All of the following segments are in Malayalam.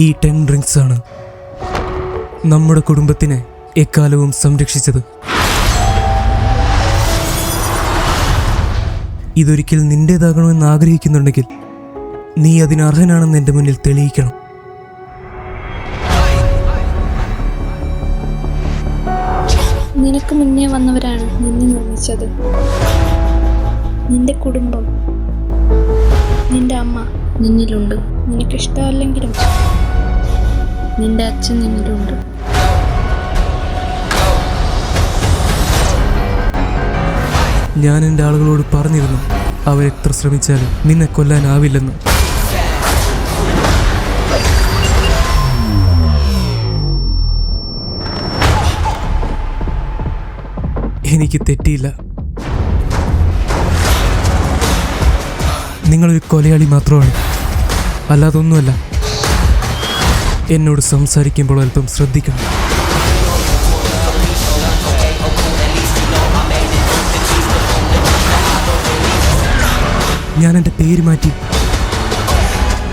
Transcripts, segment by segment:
ഈ 10 റിങ്സ് ആണ് നമ്മുടെ കുടുംബത്തിനെ എക്കാലവും സംരക്ഷിച്ചത്. ഇതൊരിക്കൽ നിന്റേതാകണമെന്ന് ആഗ്രഹിക്കുന്നുണ്ടെങ്കിൽ നീ അതിന് അർഹനാണെന്ന് എൻ്റെ മുന്നിൽ തെളിയിക്കണം. നിനക്ക് മുന്നേ വന്നവരാണ് നിന്നെ നിർമ്മിച്ചത്. നിന്റെ കുടുംബം, നിന്റെ അമ്മ നിന്നിലുണ്ട്. നിനക്കിഷ്ടമല്ലെങ്കിലും നിന്റെ അച്ഛൻ നിന്നിലുണ്ട്. ഞാൻ എൻ്റെ ആളുകളോട് പറഞ്ഞിരുന്നു, അവരെത്ര ശ്രമിച്ചാലും നിന്നെ കൊല്ലാനാവില്ലെന്ന്. എനിക്ക് തെറ്റിയില്ല. നിങ്ങളൊരു കൊലയാളി മാത്രമാണ്, അല്ലാതൊന്നുമല്ല. എന്നോട് സംസാരിക്കുമ്പോൾ അല്പം ശ്രദ്ധിക്കണം. ഞാൻ എൻ്റെ പേര് മാറ്റി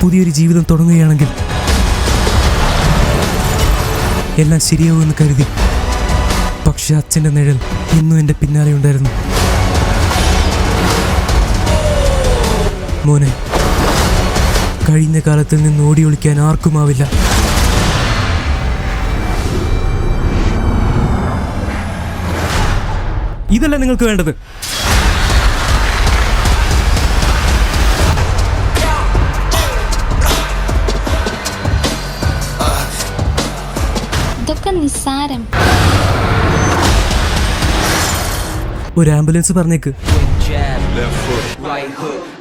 പുതിയൊരു ജീവിതം തുടങ്ങുകയാണെങ്കിൽ എല്ലാം ശരിയാവുമെന്ന് കരുതി. പക്ഷെ അച്ഛൻ്റെ നിഴൽ ഇന്നും എൻ്റെ പിന്നാലെ ഉണ്ടായിരുന്നു. മോനെ, കഴിഞ്ഞ കാലത്തിൽ നിന്ന് ഓടി ഒളിക്കാൻ ആർക്കുമാവില്ല. ഇതല്ല നിങ്ങൾക്ക് വേണ്ടത്. ഇതൊക്കെ നിസ്സാരം. ഒരു ആംബുലൻസ് പറഞ്ഞേക്ക്. Left foot, right hook.